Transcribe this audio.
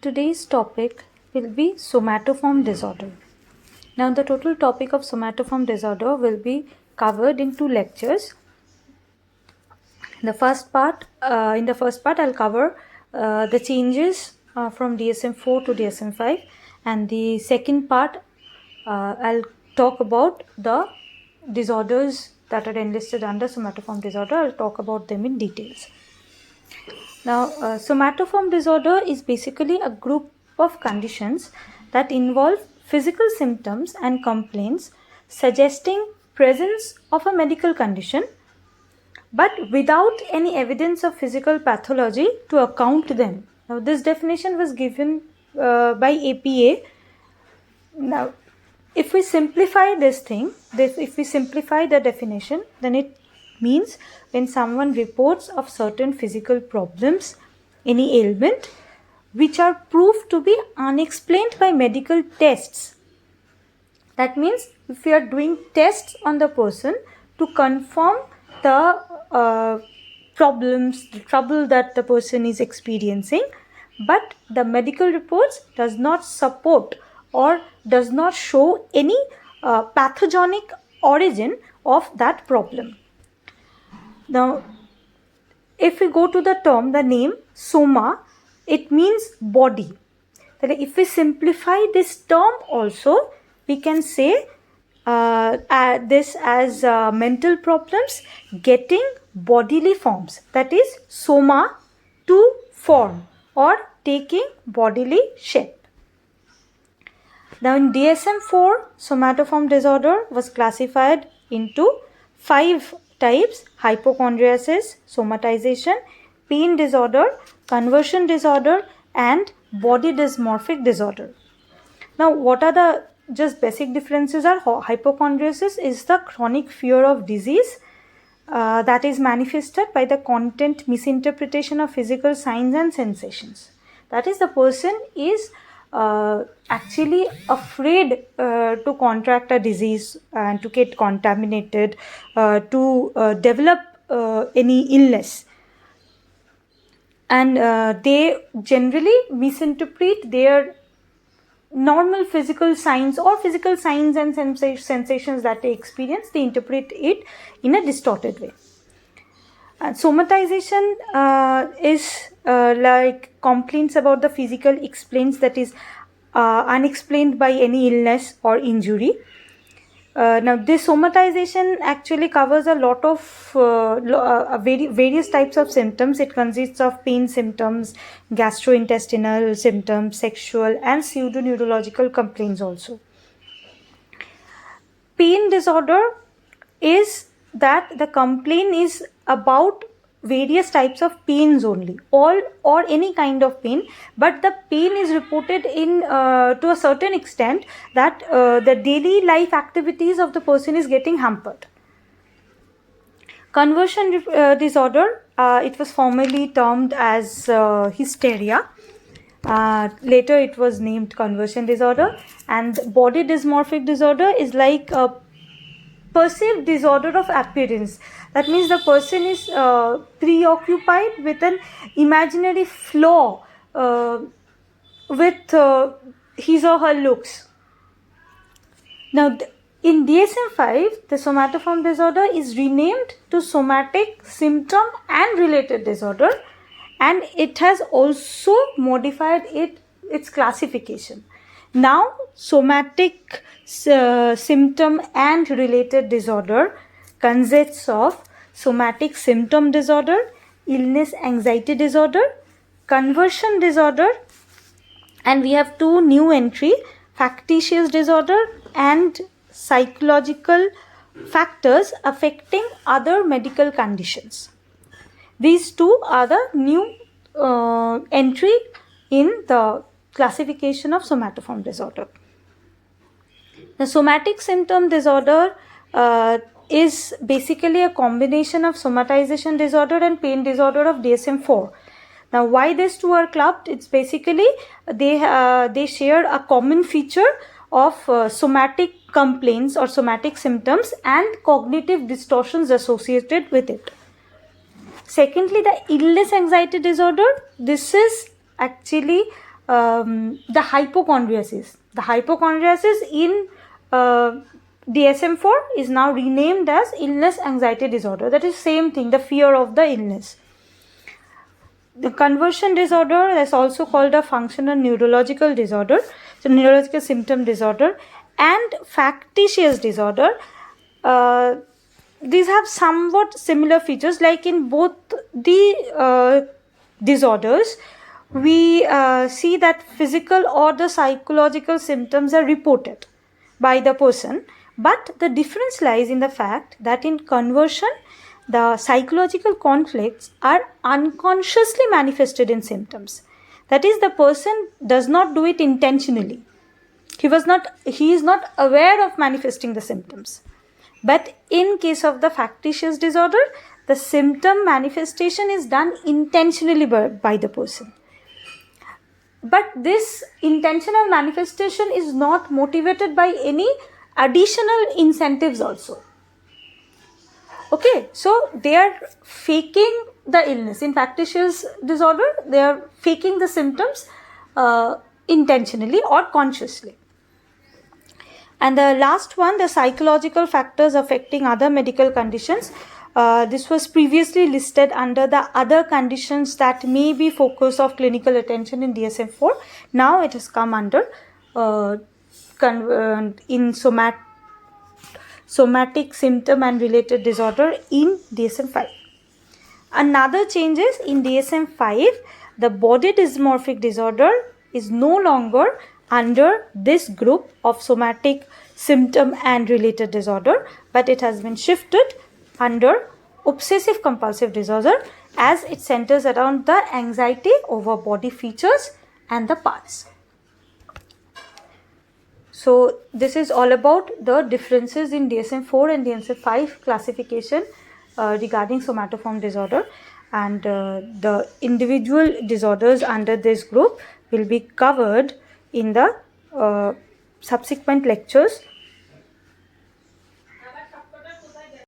today's topic will be somatoform disorder. Now, the total topic of somatoform disorder will be covered in 2 lectures. In the first part, I'll cover the changes from DSM IV to DSM V, and the second part, I'll talk about the disorders that are enlisted under somatoform disorder. I'll talk about them in details. Now, somatoform disorder is basically a group of conditions that involve physical symptoms and complaints suggesting presence of a medical condition, but without any evidence of physical pathology to account them. Now, this definition was given by APA. Now, if we simplify if we simplify the definition, then it means when someone reports of certain physical problems, any ailment, which are proved to be unexplained by medical tests. That means if we are doing tests on the person to confirm the problems, the trouble that the person is experiencing, but the medical reports does not support or does not show any pathogenic origin of that problem. Now, if we go to the name soma, it means body. If we simplify this term also, we can say this as mental problems getting bodily forms. That is soma, to form or taking bodily shape. Now, in DSM IV, somatoform disorder was classified into 5 types: hypochondriasis, somatization, pain disorder, conversion disorder, and body dysmorphic disorder. Now, what are the just basic differences are? Hypochondriasis is the chronic fear of disease that is manifested by the content misinterpretation of physical signs and sensations. That is, the person is actually afraid to contract a disease and to get contaminated, to develop any illness, and they generally misinterpret their normal physical signs or physical signs and sensations that they experience. They interpret it in a distorted way. Somatization is like complaints about the physical explains, that is unexplained by any illness or injury. Now, this somatization actually covers a lot of various types of symptoms. It consists of pain symptoms, gastrointestinal symptoms, sexual and pseudo-neurological complaints also. Pain disorder is that the complaint is about various types of pains only, or any kind of pain, but the pain is reported in to a certain extent that the daily life activities of the person is getting hampered. Conversion disorder, it was formerly termed as hysteria. Later it was named conversion disorder. And body dysmorphic disorder is like a perceived disorder of appearance. That means the person is preoccupied with an imaginary flaw with his or her looks. Now, in DSM V, the somatoform disorder is renamed to Somatic Symptom and Related Disorder, and it has also modified its classification. Now, Somatic Symptom and Related Disorder consists of somatic symptom disorder, illness anxiety disorder, conversion disorder, and we have 2 new entry: factitious disorder and psychological factors affecting other medical conditions. These 2 are the new entry in the classification of somatoform disorder. The somatic symptom disorder is basically a combination of somatization disorder and pain disorder of DSM IV. Now, why these 2 are clubbed? It's basically they share a common feature of somatic complaints or somatic symptoms and cognitive distortions associated with it. Secondly, the illness anxiety disorder, this is actually the hypochondriasis. The hypochondriasis in DSM IV is now renamed as illness anxiety disorder. That is same thing, the fear of the illness. The conversion disorder is also called a functional neurological disorder, so neurological symptom disorder, and factitious disorder. These have somewhat similar features. Like in both the disorders, we see that physical or the psychological symptoms are reported by the person, but the difference lies in the fact that in conversion, the psychological conflicts are unconsciously manifested in symptoms. That is, the person does not do it intentionally. He is not aware of manifesting the symptoms. But in case of the factitious disorder, the symptom manifestation is done intentionally by the person. But this intentional manifestation is not motivated by any additional incentives also. Okay, so they are faking the illness. In factitious disorder, they are faking the symptoms intentionally or consciously. And the last one, the psychological factors affecting other medical conditions. This was previously listed under the other conditions that may be focus of clinical attention in DSM IV. Now it has come under in Somatic Symptom and Related Disorder in DSM V. Another change is in DSM V, the body dysmorphic disorder is no longer under this group of somatic symptom and related disorder, but it has been shifted under obsessive compulsive disorder, as it centers around the anxiety over body features and the parts. So this is all about the differences in DSM IV and DSM V classification regarding somatoform disorder, and the individual disorders under this group will be covered in the subsequent lectures